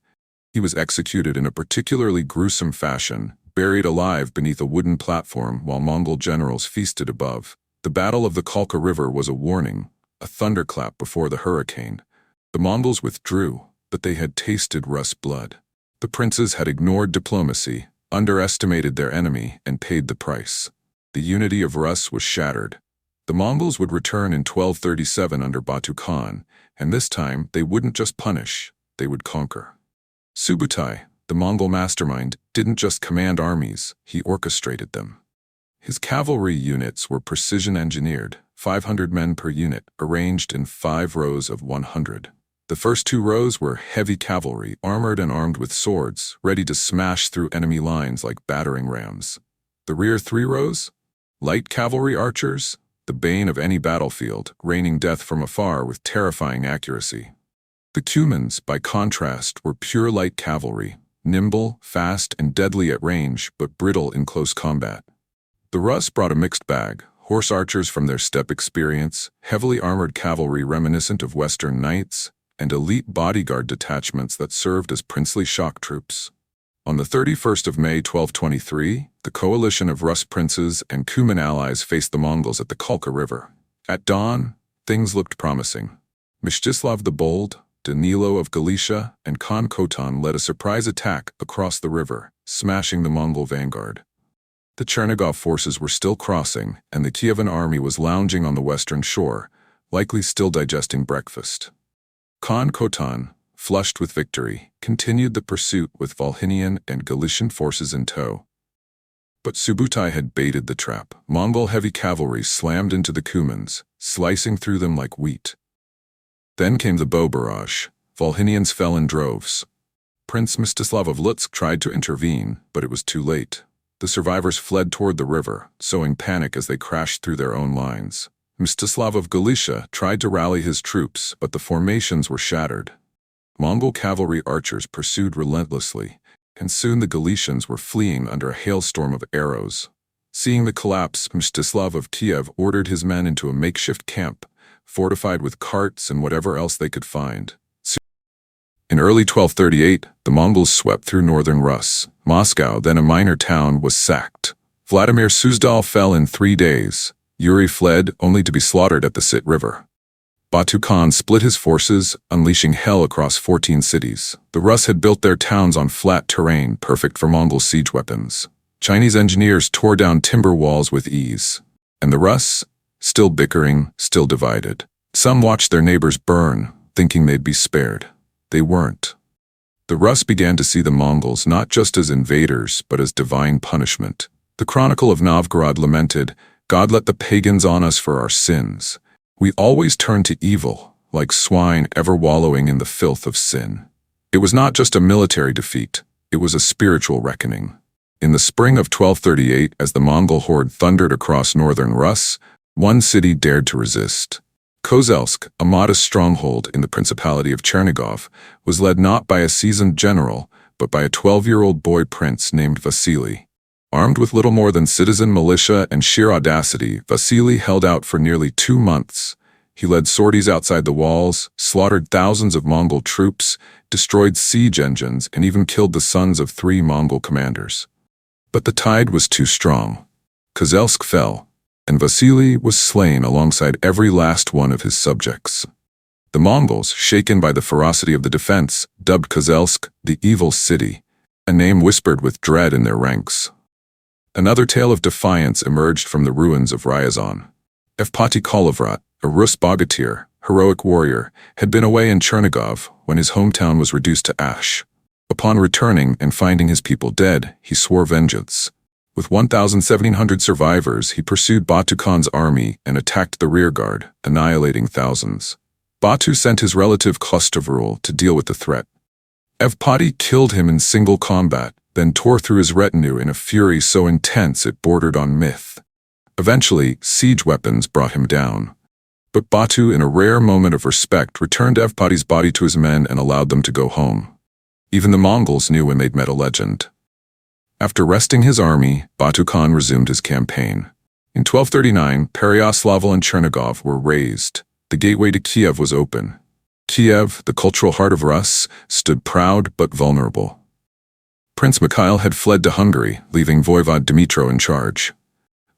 He was executed in a particularly gruesome fashion, buried alive beneath a wooden platform while Mongol generals feasted above. The Battle of the Kalka River was a warning, a thunderclap before the hurricane. The Mongols withdrew, but they had tasted Rus blood. The princes had ignored diplomacy, underestimated their enemy, and paid the price. The unity of Rus was shattered. The Mongols would return in 1237 under Batu Khan, and this time they wouldn't just punish, they would conquer. Subutai, the Mongol mastermind, didn't just command armies, he orchestrated them. His cavalry units were precision-engineered, 500 men per unit, arranged in 5 rows of 100. The first 2 rows were heavy cavalry, armored and armed with swords, ready to smash through enemy lines like battering rams. The rear 3 rows? Light cavalry archers, the bane of any battlefield, raining death from afar with terrifying accuracy. The Cumans, by contrast, were pure light cavalry, nimble, fast, and deadly at range, but brittle in close combat. The Rus brought a mixed bag: horse archers from their steppe experience, heavily armored cavalry reminiscent of Western knights, and elite bodyguard detachments that served as princely shock troops. On the 31st of May 1223, the coalition of Rus princes and Cuman allies faced the Mongols at the Kalka River. At dawn, things looked promising. Mstislav the Bold, Danilo of Galicia, and Khan Khotan led a surprise attack across the river, smashing the Mongol vanguard. The Chernigov forces were still crossing, and the Kievan army was lounging on the western shore, likely still digesting breakfast. Khan Khotan, flushed with victory, continued the pursuit with Volhynian and Galician forces in tow. But Subutai had baited the trap. Mongol heavy cavalry slammed into the Cumans, slicing through them like wheat. Then came the bow barrage. Volhynians fell in droves. Prince Mstislav of Lutsk tried to intervene, but it was too late. The survivors fled toward the river, sowing panic as they crashed through their own lines. Mstislav of Galicia tried to rally his troops, but the formations were shattered. Mongol cavalry archers pursued relentlessly, and soon the Galicians were fleeing under a hailstorm of arrows. Seeing the collapse, Mstislav of Kiev ordered his men into a makeshift camp, fortified with carts and whatever else they could find. In early 1238, the Mongols swept through northern Rus. Moscow, then a minor town, was sacked. Vladimir Suzdal fell in 3 days. Yuri fled, only to be slaughtered at the Sit River. Batu Khan split his forces, unleashing hell across 14 cities. The Rus had built their towns on flat terrain, perfect for Mongol siege weapons. Chinese engineers tore down timber walls with ease. And the Rus? Still bickering, still divided. Some watched their neighbors burn, thinking they'd be spared. They weren't. The Rus began to see the Mongols not just as invaders, but as divine punishment. The Chronicle of Novgorod lamented, "God let the pagans on us for our sins. We always turn to evil, like swine ever wallowing in the filth of sin." It was not just a military defeat, it was a spiritual reckoning. In the spring of 1238, as the Mongol horde thundered across northern Rus, one city dared to resist. Kozelsk, a modest stronghold in the Principality of Chernigov, was led not by a seasoned general, but by a 12-year-old boy prince named Vasily. Armed with little more than citizen militia and sheer audacity, Vasily held out for nearly 2 months. He led sorties outside the walls, slaughtered thousands of Mongol troops, destroyed siege engines, and even killed the sons of 3 Mongol commanders. But the tide was too strong. Kozelsk fell, and Vasily was slain alongside every last one of his subjects. The Mongols, shaken by the ferocity of the defense, dubbed Kozelsk the Evil City, a name whispered with dread in their ranks. Another tale of defiance emerged from the ruins of Ryazan. Evpati Kolovrat, a Rus bogatyr, heroic warrior, had been away in Chernigov when his hometown was reduced to ash. Upon returning and finding his people dead, he swore vengeance. With 1,700 survivors, he pursued Batu Khan's army and attacked the rearguard, annihilating thousands. Batu sent his relative Kostovrul to deal with the threat. Evpati killed him in single combat, then tore through his retinue in a fury so intense it bordered on myth. Eventually, siege weapons brought him down. But Batu, in a rare moment of respect, returned Evpati's body to his men and allowed them to go home. Even the Mongols knew when they'd met a legend. After resting his army, Batu Khan resumed his campaign. In 1239, Pereyaslav and Chernigov were razed. The gateway to Kiev was open. Kiev, the cultural heart of Rus, stood proud but vulnerable. Prince Mikhail had fled to Hungary, leaving Voivod Dmitro in charge.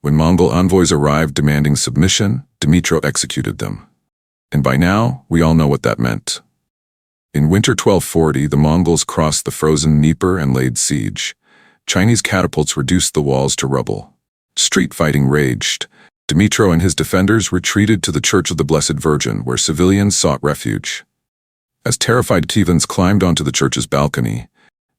When Mongol envoys arrived demanding submission, Dmitro executed them. And by now, we all know what that meant. In winter 1240, the Mongols crossed the frozen Dnieper and laid siege. Chinese catapults reduced the walls to rubble. Street fighting raged. Dmitro and his defenders retreated to the Church of the Blessed Virgin, where civilians sought refuge. As terrified Kievans climbed onto the church's balcony,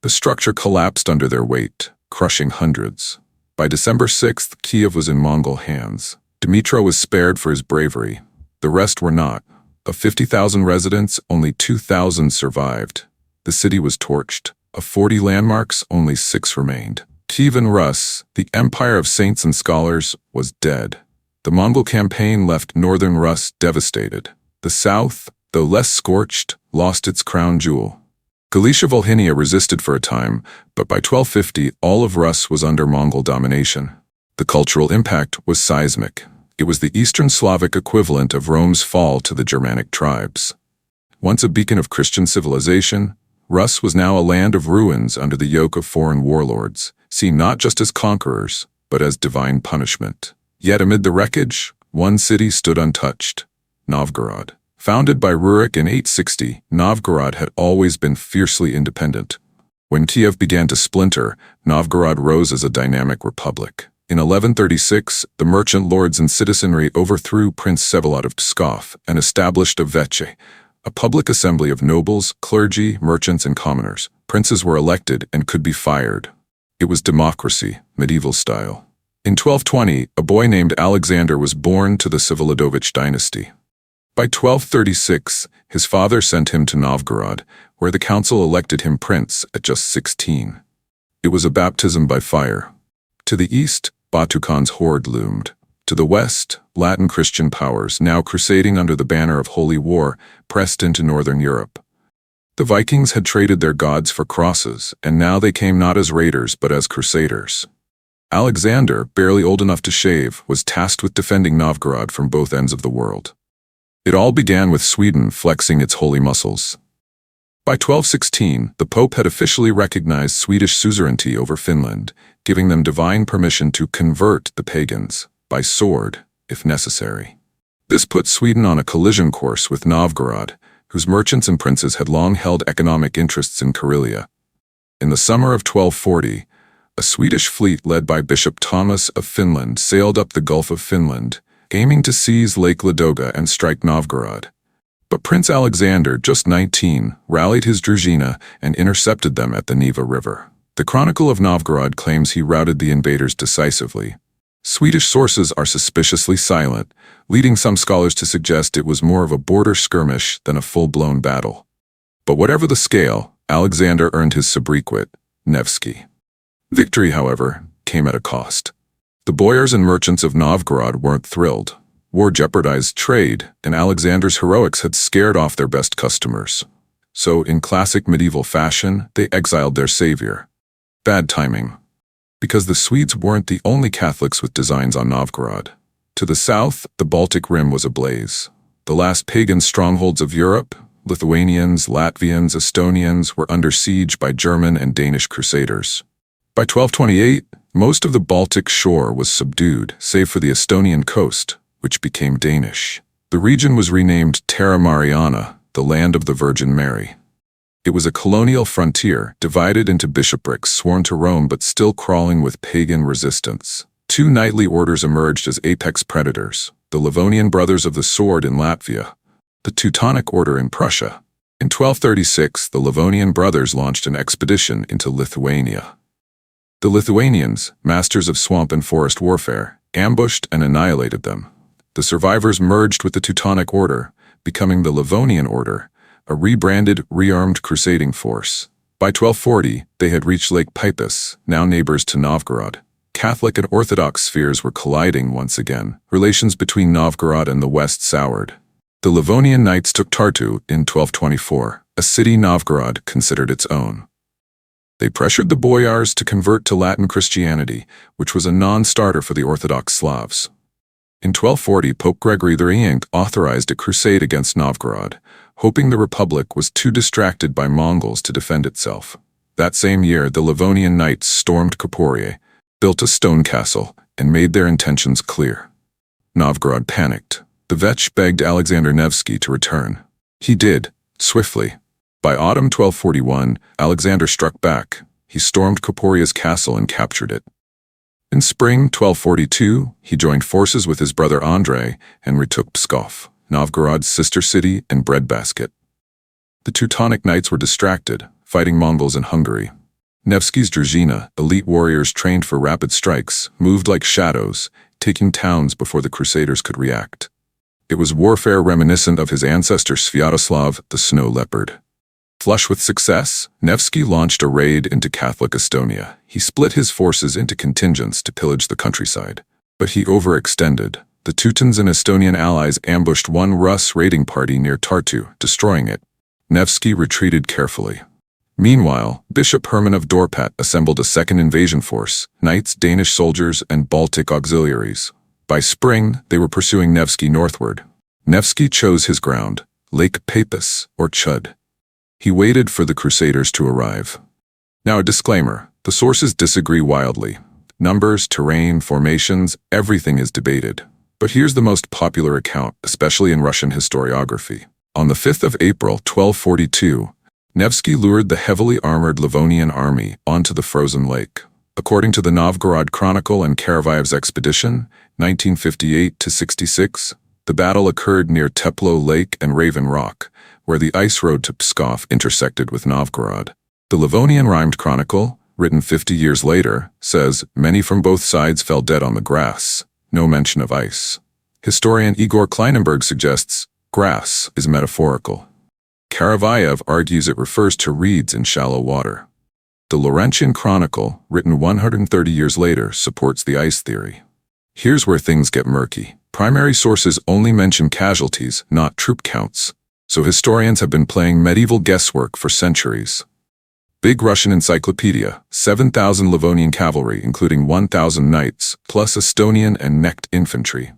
the structure collapsed under their weight, crushing hundreds. By December 6th, Kiev was in Mongol hands. Dmitro was spared for his bravery. The rest were not. Of 50,000 residents, only 2,000 survived. The city was torched. Of 40 landmarks, only 6 remained. Kievan Rus, the empire of saints and scholars, was dead. The Mongol campaign left northern Rus devastated. The south, though less scorched, lost its crown jewel. Galicia-Volhynia resisted for a time, but by 1250 all of Rus was under Mongol domination. The cultural impact was seismic. It was the Eastern Slavic equivalent of Rome's fall to the Germanic tribes. Once a beacon of Christian civilization, Rus was now a land of ruins under the yoke of foreign warlords, seen not just as conquerors, but as divine punishment. Yet amid the wreckage, one city stood untouched: Novgorod. Founded by Rurik in 860, Novgorod had always been fiercely independent. When Kiev began to splinter, Novgorod rose as a dynamic republic. In 1136, the merchant lords and citizenry overthrew Prince Vsevolod of Pskov and established a veche, a public assembly of nobles, clergy, merchants, and commoners. Princes were elected and could be fired. It was democracy, medieval style. In 1220, a boy named Alexander was born to the Vsevolodovich dynasty. By 1236, his father sent him to Novgorod, where the council elected him prince at just 16. It was a baptism by fire. To the east, Batu Khan's horde loomed. To the west, Latin Christian powers, now crusading under the banner of Holy War, pressed into northern Europe. The Vikings had traded their gods for crosses, and now they came not as raiders but as crusaders. Alexander, barely old enough to shave, was tasked with defending Novgorod from both ends of the world. It all began with Sweden flexing its holy muscles. By 1216, the Pope had officially recognized Swedish suzerainty over Finland, giving them divine permission to convert the pagans, by sword, if necessary. This put Sweden on a collision course with Novgorod, whose merchants and princes had long held economic interests in Karelia. In the summer of 1240, a Swedish fleet led by Bishop Thomas of Finland sailed up the Gulf of Finland, aiming to seize Lake Ladoga and strike Novgorod. But Prince Alexander, just 19, rallied his družina and intercepted them at the Neva River. The Chronicle of Novgorod claims he routed the invaders decisively. Swedish sources are suspiciously silent, leading some scholars to suggest it was more of a border skirmish than a full-blown battle. But whatever the scale, Alexander earned his sobriquet, Nevsky. Victory, however, came at a cost. The boyars and merchants of Novgorod weren't thrilled. War jeopardized trade, and Alexander's heroics had scared off their best customers. So, in classic medieval fashion, they exiled their savior. Bad timing. Because the Swedes weren't the only Catholics with designs on Novgorod. To the south, the Baltic Rim was ablaze. The last pagan strongholds of Europe, Lithuanians, Latvians, Estonians, were under siege by German and Danish crusaders. By 1228, most of the Baltic shore was subdued, save for the Estonian coast, which became Danish. The region was renamed Terra Mariana, the land of the Virgin Mary. It was a colonial frontier, divided into bishoprics sworn to Rome but still crawling with pagan resistance. Two knightly orders emerged as apex predators, the Livonian Brothers of the Sword in Latvia, the Teutonic Order in Prussia. In 1236, the Livonian brothers launched an expedition into Lithuania. The Lithuanians, masters of swamp and forest warfare, ambushed and annihilated them. The survivors merged with the Teutonic Order, becoming the Livonian Order, a rebranded, rearmed crusading force. By 1240, they had reached Lake Peipus, now neighbors to Novgorod. Catholic and Orthodox spheres were colliding once again. Relations between Novgorod and the West soured. The Livonian Knights took Tartu in 1224, a city Novgorod considered its own. They pressured the boyars to convert to Latin Christianity, which was a non-starter for the Orthodox Slavs. In 1240, Pope Gregory XIII authorized a crusade against Novgorod, hoping the Republic was too distracted by Mongols to defend itself. That same year, the Livonian Knights stormed Koporie, built a stone castle, and made their intentions clear. Novgorod panicked. The Vetch begged Alexander Nevsky to return. He did, swiftly. By autumn 1241, Alexander struck back. He stormed Koporie's castle and captured it. In spring 1242, he joined forces with his brother Andrei and retook Pskov, Novgorod's sister city and breadbasket. The Teutonic Knights were distracted, fighting Mongols in Hungary. Nevsky's družina, elite warriors trained for rapid strikes, moved like shadows, taking towns before the Crusaders could react. It was warfare reminiscent of his ancestor Sviatoslav, the Snow Leopard. Flush with success, Nevsky launched a raid into Catholic Estonia. He split his forces into contingents to pillage the countryside. But he overextended. The Teutons and Estonian allies ambushed one Rus raiding party near Tartu, destroying it. Nevsky retreated carefully. Meanwhile, Bishop Herman of Dorpat assembled a second invasion force, knights, Danish soldiers, and Baltic auxiliaries. By spring, they were pursuing Nevsky northward. Nevsky chose his ground, Lake Peipus, or Chud. He waited for the Crusaders to arrive. Now a disclaimer, the sources disagree wildly. Numbers, terrain, formations, everything is debated. But here's the most popular account, especially in Russian historiography. On the 5th of April, 1242, Nevsky lured the heavily armored Livonian army onto the frozen lake. According to the Novgorod Chronicle and Karavaev's expedition, 1958-66, the battle occurred near Teplo Lake and Raven Rock, where the ice road to Pskov intersected with Novgorod. The Livonian rhymed chronicle, written 50 years later, says, "Many from both sides fell dead on the grass." No mention of ice. Historian Igor Kleinenberg suggests grass is metaphorical. Karavaev argues it refers to reeds in shallow water. The Laurentian Chronicle, written 130 years later, supports the ice theory. Here's where things get murky. Primary sources only mention casualties, not troop counts, so historians have been playing medieval guesswork for centuries. Big Russian Encyclopedia, 7,000 Livonian cavalry including 1,000 knights, plus Estonian and necked infantry.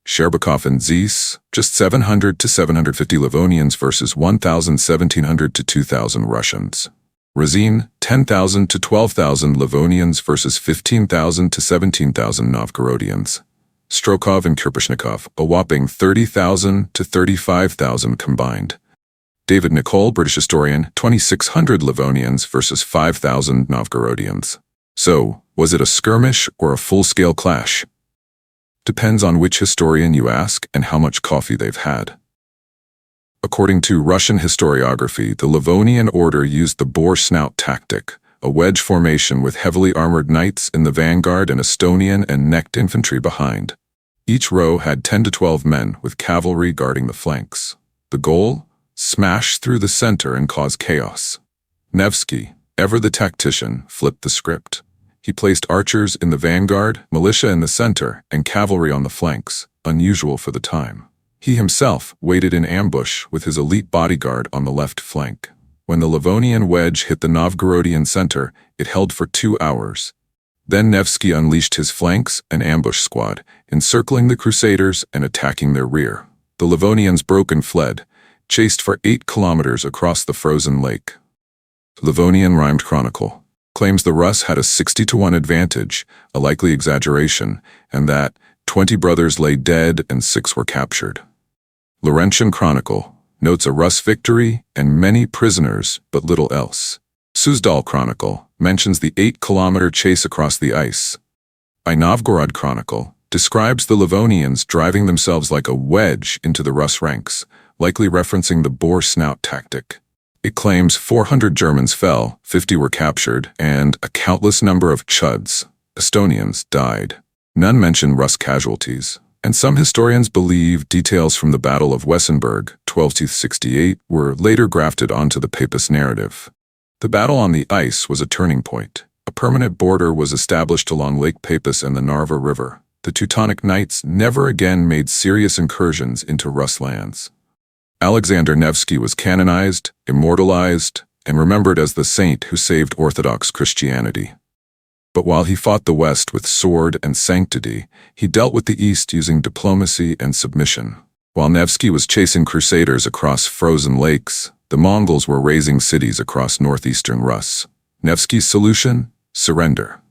Sherbakov and Zeiss, just 700 to 750 Livonians versus 1,700 to 2,000 Russians. Razin, 10,000 to 12,000 Livonians versus 15,000 to 17,000 Novgorodians. Strokov and Kirpishnikov, a whopping 30,000 to 35,000 combined. David Nicole, British historian, 2,600 Livonians versus 5,000 Novgorodians. So, was it a skirmish or a full-scale clash? Depends on which historian you ask and how much coffee they've had. According to Russian historiography, the Livonian order used the boar snout tactic, a wedge formation with heavily armored knights in the vanguard and Estonian and necked infantry behind. Each row had 10 to 12 men with cavalry guarding the flanks. The goal? Smash through the center and cause chaos. Nevsky, ever the tactician, flipped the script. He placed archers in the vanguard, militia in the center, and cavalry on the flanks, unusual for the time. He himself waited in ambush with his elite bodyguard on the left flank. When the Livonian wedge hit the Novgorodian center, it held for 2 hours. Then Nevsky unleashed his flanks, an ambush squad, encircling the Crusaders and attacking their rear. The Livonians broke and fled, chased for 8 kilometers across the frozen lake. Livonian rhymed chronicle claims the Rus had a 60-to-1 advantage, a likely exaggeration, and that 20 brothers lay dead and 6 were captured. Laurentian Chronicle notes a Rus victory and many prisoners, but little else. Suzdal Chronicle mentions the 8-kilometer chase across the ice. I Novgorod Chronicle describes the Livonians driving themselves like a wedge into the Rus ranks, likely referencing the boar snout tactic. It claims 400 Germans fell, 50 were captured, and a countless number of Chuds, Estonians, died. None mention Rus casualties, and some historians believe details from the Battle of Weissenberg, 1268, were later grafted onto the Papist narrative. The battle on the ice was a turning point. A permanent border was established along Lake Peipus and the Narva River. The Teutonic Knights never again made serious incursions into Rus lands. Alexander Nevsky was canonized, immortalized, and remembered as the saint who saved Orthodox Christianity. But while he fought the West with sword and sanctity, he dealt with the East using diplomacy and submission. While Nevsky was chasing crusaders across frozen lakes, the Mongols were razing cities across northeastern Rus. Nevsky's solution? Surrender.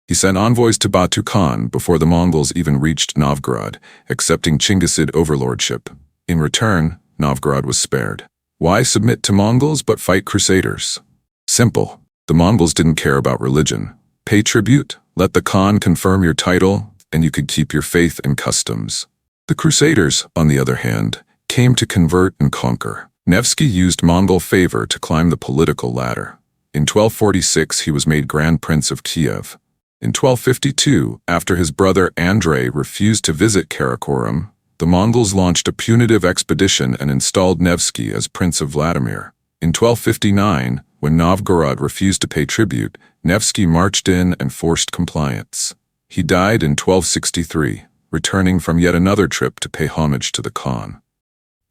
He sent envoys to Batu Khan before the Mongols even reached Novgorod, accepting Chinggisid overlordship. In return, Novgorod was spared. Why submit to Mongols but fight crusaders? Simple. The Mongols didn't care about religion. Pay tribute, let the Khan confirm your title, and you could keep your faith and customs. The Crusaders, on the other hand, came to convert and conquer. Nevsky used Mongol favor to climb the political ladder. In 1246, he was made Grand Prince of Kiev. In 1252, after his brother Andrei refused to visit Karakorum, the Mongols launched a punitive expedition and installed Nevsky as Prince of Vladimir. In 1259, when Novgorod refused to pay tribute, Nevsky marched in and forced compliance. He died in 1263, returning from yet another trip to pay homage to the Khan.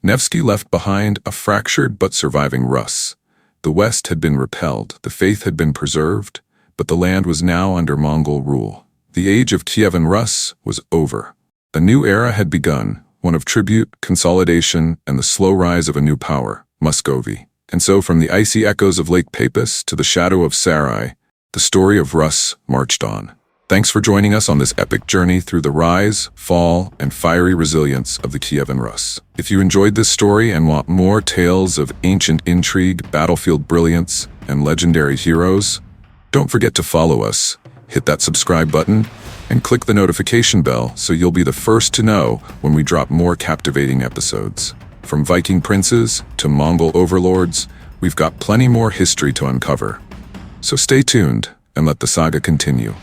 Nevsky left behind a fractured but surviving Rus. The West had been repelled, the faith had been preserved, but the land was now under Mongol rule. The age of Kievan Rus was over. A new era had begun, one of tribute, consolidation, and the slow rise of a new power, Muscovy. And so from the icy echoes of Lake Peipus to the shadow of Sarai, the story of Rus marched on. Thanks for joining us on this epic journey through the rise, fall, and fiery resilience of the Kievan Rus. If you enjoyed this story and want more tales of ancient intrigue, battlefield brilliance, and legendary heroes, don't forget to follow us, hit that subscribe button, and click the notification bell so you'll be the first to know when we drop more captivating episodes. From Viking princes to Mongol overlords, we've got plenty more history to uncover. So stay tuned and let the saga continue.